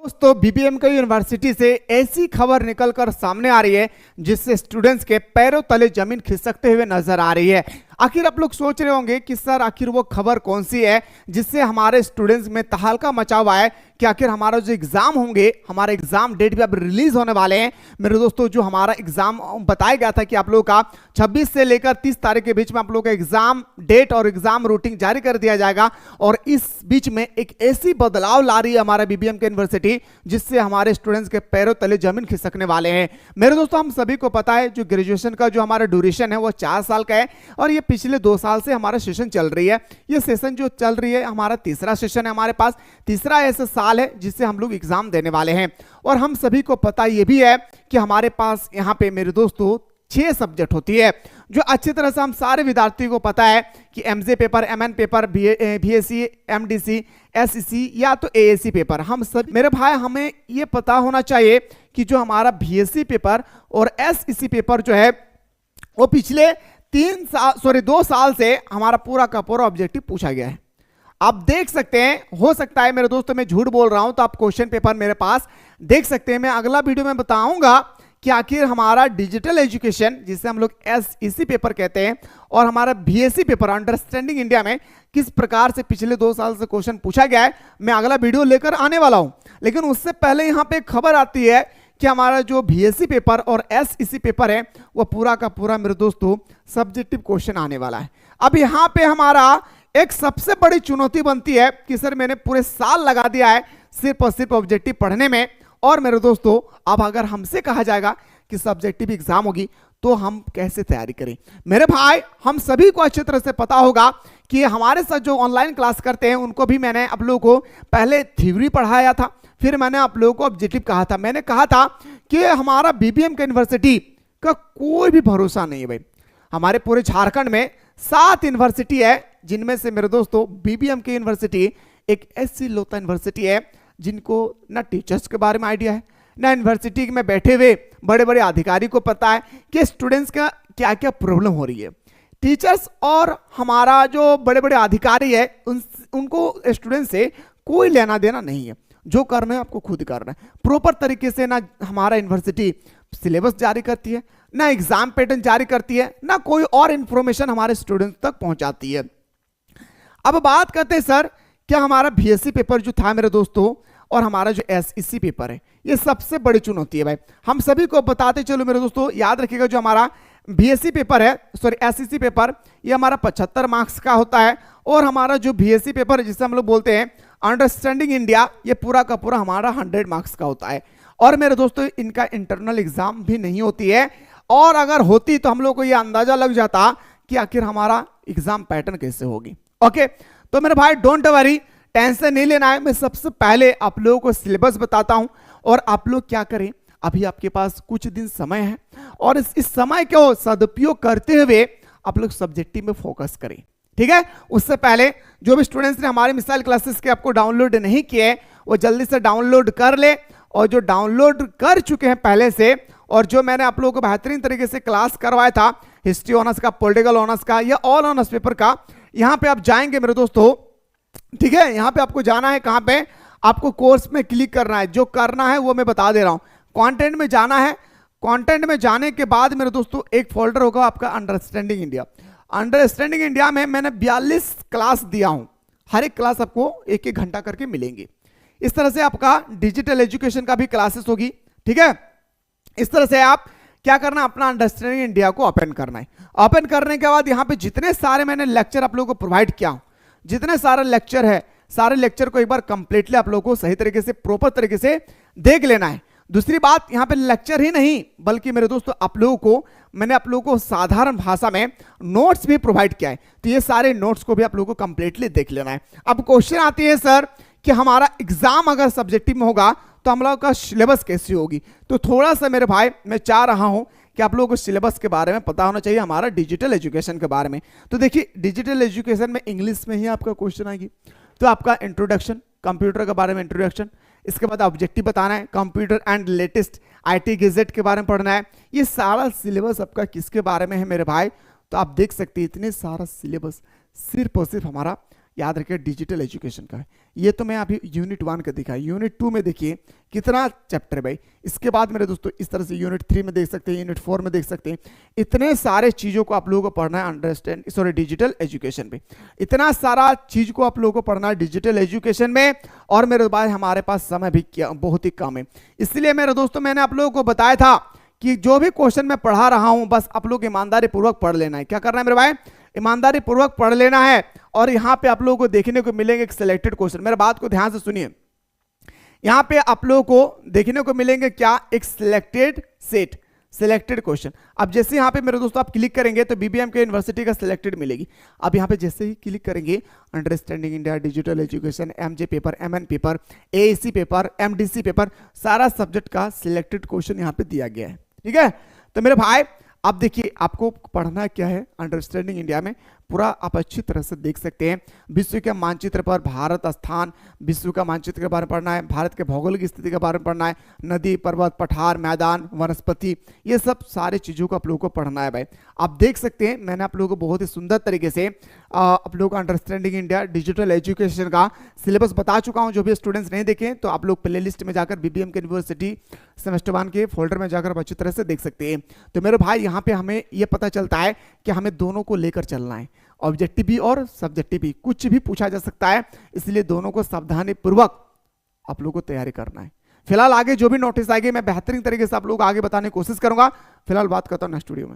दोस्तों बीबीएम के यूनिवर्सिटी से ऐसी खबर निकलकर सामने आ रही है जिससे स्टूडेंट्स के पैरों तले जमीन खिसकते हुए नजर आ रही है। आखिर आप लोग सोच रहे होंगे कि सर आखिर वो खबर कौन सी है जिससे हमारे स्टूडेंट्स में तहलका मचा हुआ है कि आखिर हमारा जो एग्जाम होंगे, हमारे एग्जाम डेट भी अब रिलीज होने वाले हैं। मेरे दोस्तों जो हमारा एग्जाम बताया गया था कि आप लोगों का 26 से लेकर 30 तारीख के बीच में आप लोगों का एग्जाम डेट और एग्जाम रूटीन जारी कर दिया जाएगा, और इस बीच में एक ऐसी बदलाव ला रही है हमारा बीबीएम के यूनिवर्सिटी जिससे हमारे स्टूडेंट्स के पैरों तले जमीन खिसकने वाले हैं। मेरे दोस्तों हम सभी को पता है जो ग्रेजुएशन का जो हमारा ड्यूरेशन है वो 4 साल का है, और ये पिछले 2 साल से हमारा सेशन चल रही है। ये सेशन जो चल रही है हमारा तीसरा सेशन है, हमारे पास तीसरा ऐसा साल है जिससे हम लोग एग्जाम देने वाले हैं। और हम सभी को पता ये भी है कि हमारे पास यहाँ पे मेरे दोस्तों 6 सब्जेक्ट होती है, जो अच्छी तरह से हम सारे विद्यार्थियों को पता है कि MJ paper, MN paper, BSc, MDC, SEC या तो एएससी पेपर। हम सब मेरे भाई हमें ये पता होना चाहिए कि जो हमारा बीएससी पेपर और एसईसी पेपर जो है वो पिछले 2 साल से हमारा पूरा का पूरा ऑब्जेक्टिव पूछा गया है। आप देख सकते हैं, हो सकता है मेरे दोस्तों मैं झूठ बोल रहा हूं तो आप क्वेश्चन पेपर मेरे पास देख सकते हैं। मैं अगला वीडियो में बताऊंगा कि आखिर हमारा डिजिटल एजुकेशन जिसे हम लोग एसईसी पेपर कहते हैं और हमारा बीएससी पेपर अंडरस्टैंडिंग इंडिया में किस प्रकार से पिछले 2 साल से क्वेश्चन पूछा गया है, मैं अगला वीडियो लेकर आने वाला हूं। लेकिन उससे पहले यहां पे खबर आती है कि हमारा जो बीएससी पेपर और एसईसी पेपर है वो पूरा का पूरा मेरे दोस्तों सब्जेक्टिव क्वेश्चन आने वाला है। अब यहां पे हमारा एक सबसे बड़ी चुनौती बनती है कि सर मैंने पूरे साल लगा दिया है सिर्फ और सिर्फ ऑब्जेक्टिव पढ़ने में, और मेरे दोस्तों अब अगर हमसे कहा जाएगा कि सब्जेक्टिव एग्जाम होगी तो हम कैसे तैयारी करें। मेरे भाई हम सभी को अच्छी तरह से पता होगा कि हमारे साथ जो ऑनलाइन क्लास करते हैं उनको भी मैंने आप लोगों को पहले थ्योरी पढ़ाया था, फिर मैंने आप लोगों को ऑब्जेक्टिव कहा था। मैंने कहा था कि हमारा बीबीएम के यूनिवर्सिटी का कोई भी भरोसा नहीं है भाई। हमारे पूरे झारखंड में 7 यूनिवर्सिटी है जिनमें से मेरे दोस्तों बीबीएम की यूनिवर्सिटी एक ऐसी लोता यूनिवर्सिटी है जिनको ना टीचर्स के बारे में आइडिया है, ना यूनिवर्सिटी में बैठे हुए बड़े बड़े अधिकारी को पता है कि स्टूडेंट्स का क्या क्या प्रॉब्लम हो रही है। टीचर्स और हमारा जो बड़े बड़े अधिकारी है उनको स्टूडेंट से कोई लेना देना नहीं है, जो करना है आपको खुद करना है। प्रॉपर तरीके से ना हमारा यूनिवर्सिटी सिलेबस जारी करती है, ना एग्जाम पैटर्न जारी करती है, ना कोई और इंफॉर्मेशन हमारे स्टूडेंट्स तक पहुंचाती है। अब बात करते हैं सर क्या हमारा बीएससी पेपर जो था मेरे दोस्तों और हमारा जो एसईसी पेपर है ये सबसे बड़ी चुनौती है भाई। हम सभी को बताते चलो मेरे दोस्तों, याद रखिएगा जो हमारा बीएससी पेपर है, सॉरी एसईसी पेपर, ये हमारा 75 मार्क्स का होता है, और हमारा जो बीएससी पेपर है जिसे हम लोग बोलते हैं अंडरस्टैंडिंग इंडिया, ये पूरा का पूरा हमारा 100 मार्क्स का होता है। और मेरे दोस्तों इनका इंटरनल एग्जाम भी नहीं होती है, और अगर होती तो हम लोग को यह अंदाजा लग जाता कि आखिर हमारा एग्जाम पैटर्न कैसे होगी। ओके तो मेरे भाई डोंट वरी, टेंशन नहीं लेना है। मैं सबसे पहले आप लोगों को सिलेबस बताता हूं और आप लोग क्या करें, अभी आपके पास कुछ दिन समय है और इस समय को सदुपयोग करते हुए आप लोग सब्जेक्टिव में फोकस करें, ठीक है। उससे पहले जो भी स्टूडेंट्स ने हमारे मिसाइल क्लासेस के आपको डाउनलोड नहीं किए वो जल्दी से डाउनलोड कर ले, और जो डाउनलोड कर चुके हैं पहले से और जो मैंने आप लोगों को बेहतरीन तरीके से क्लास करवाया था हिस्ट्री ऑनर्स का, पॉलिटिकल ऑनर्स का या ऑल ऑनर्स पेपर का, यहां पे आप जाएंगे मेरे दोस्तों, ठीक है। यहां पे आपको जाना है, कहां पे आपको कोर्स में क्लिक करना है, जो करना है वो मैं बता दे रहा हूं। कंटेंट में जाना है, कंटेंट में जाने के बाद मेरे दोस्तों एक फोल्डर होगा आपका अंडरस्टैंडिंग इंडिया। अंडरस्टैंडिंग इंडिया में मैंने 42 क्लास दिया हूं, हर एक क्लास आपको 1-1 घंटा करके मिलेंगी। इस तरह से आपका डिजिटल एजुकेशन का भी क्लासेस होगी, ठीक है। इस तरह से आप क्या करना, अपना अंडरस्टैंडिंग इंडिया को ओपन करना है। ओपन करने के बाद यहां पे जितने सारे मैंने लेक्चर आप लोगों को प्रोवाइड किया हूं, जितने सारे लेक्चर है, सारे लेक्चर को एक बार कंप्लीटली आप लोगों को सही तरीके से प्रॉपर तरीके से देख लेना है। दूसरी बात, यहां पे लेक्चर ही नहीं बल्कि मेरे दोस्तों आप लोगों को मैंने आप लोगों को साधारण भाषा में नोट्स भी प्रोवाइड किया है, तो ये सारे नोट्स को भी आप लोगों को कंप्लीटली देख लेना है। अब क्वेश्चन आती है सर कि हमारा एग्जाम अगर सब्जेक्टिव में होगा तो हम लोग का सिलेबस कैसी होगी, तो थोड़ा सा मेरे भाई मैं चाह रहा हूं कि आप लोगों को सिलेबस के बारे में पता होना चाहिए, हमारा डिजिटल एजुकेशन के बारे में। तो देखिए डिजिटल एजुकेशन में इंग्लिश में ही आपका क्वेश्चन आएगी, तो आपका इंट्रोडक्शन, कंप्यूटर के बारे में इंट्रोडक्शन, इसके बाद ऑब्जेक्टिव बताना है, computer and latest IT gadget के बारे में पढ़ना है। ये सारा सिलेबस आपका किसके बारे में है मेरे भाई, तो आप देख सकते हैं इतने सारा सिलेबस सिर्फ और सिर्फ हमारा याद रखिए डिजिटल एजुकेशन का है। ये तो मैं अभी यूनिट 1 का दिखा, यूनिट 2 में देखिए कितना चैप्टर है भाई। इसके बाद मेरे दोस्तों इस तरह से यूनिट 3 में देख सकते हैं, यूनिट 4 में देख सकते हैं। इतने सारे चीजों को आप लोगों को पढ़ना है डिजिटल एजुकेशन में, इतना सारा चीज को आप लोगों को पढ़ना है डिजिटल एजुकेशन में। और मेरे भाई हमारे पास समय भी बहुत ही कम है, इसलिए मेरे दोस्तों मैंने आप लोगों को बताया था कि जो भी क्वेश्चन मैं पढ़ा रहा हूं बस आप लोग ईमानदारी पूर्वक पढ़ लेना है। क्या करना है मेरे भाई, ईमानदारी पूर्वक पढ़ लेना है। और यहां पे आप लोगों को देखने को मिलेंगे एक सिलेक्टेड क्वेश्चन, मेरे बात को ध्यान से सुनिए। यहां पे आप लोगों को देखने को मिलेंगे क्या, एक सिलेक्टेड सेट, सिलेक्टेड क्वेश्चन। अब जैसे यहां पे मेरे दोस्तों आप क्लिक करेंगे तो बीबीएम के यूनिवर्सिटी का सिलेक्टेड मिलेगी। अब यहां पे जैसे ही क्लिक करेंगे understanding India, digital education, MJ paper, MN paper, AAC paper, MDC paper, सारा सब्जेक्ट का सिलेक्टेड क्वेश्चन यहां पे दिया गया है। ठीक है, तो मेरे भाई अब देखिए आपको पढ़ना क्या है अंडरस्टैंडिंग इंडिया में, पूरा आप अच्छी तरह से देख सकते हैं। विश्व के मानचित्र पर भारत स्थान, विश्व का मानचित्र के बारे में पढ़ना है, भारत के भौगोलिक स्थिति के बारे में पढ़ना है, नदी, पर्वत, पठार, मैदान, वनस्पति, ये सब सारे चीजों को आप लोगों को पढ़ना है भाई। आप देख सकते हैं मैंने आप लोगों को बहुत ही सुंदर तरीके से आप लोग अंडरस्टैंडिंग इंडिया डिजिटल एजुकेशन का सिलेबस बता चुका हूं। जो भी स्टूडेंट्स नहीं देखें तो आप लोग प्ले लिस्ट में जाकर बीबीएम के यूनिवर्सिटी सेमेस्टर 1 के फोल्डर में जाकर अच्छी तरह से देख सकते हैं। तो मेरे भाई यहाँ पे हमें ये पता चलता है कि हमें दोनों को लेकर चलना है, ऑब्जेक्टिव भी और सब्जेक्टिव भी, कुछ भी पूछा जा सकता है, इसलिए दोनों को सावधानी पूर्वक आप लोगों को तैयारी करना है। फिलहाल आगे जो भी नोटिस आएगी मैं बेहतरीन तरीके से आप लोग आगे बताने की कोशिश करूंगा। फिलहाल बात करता हूं नेक्स्ट वीडियो में।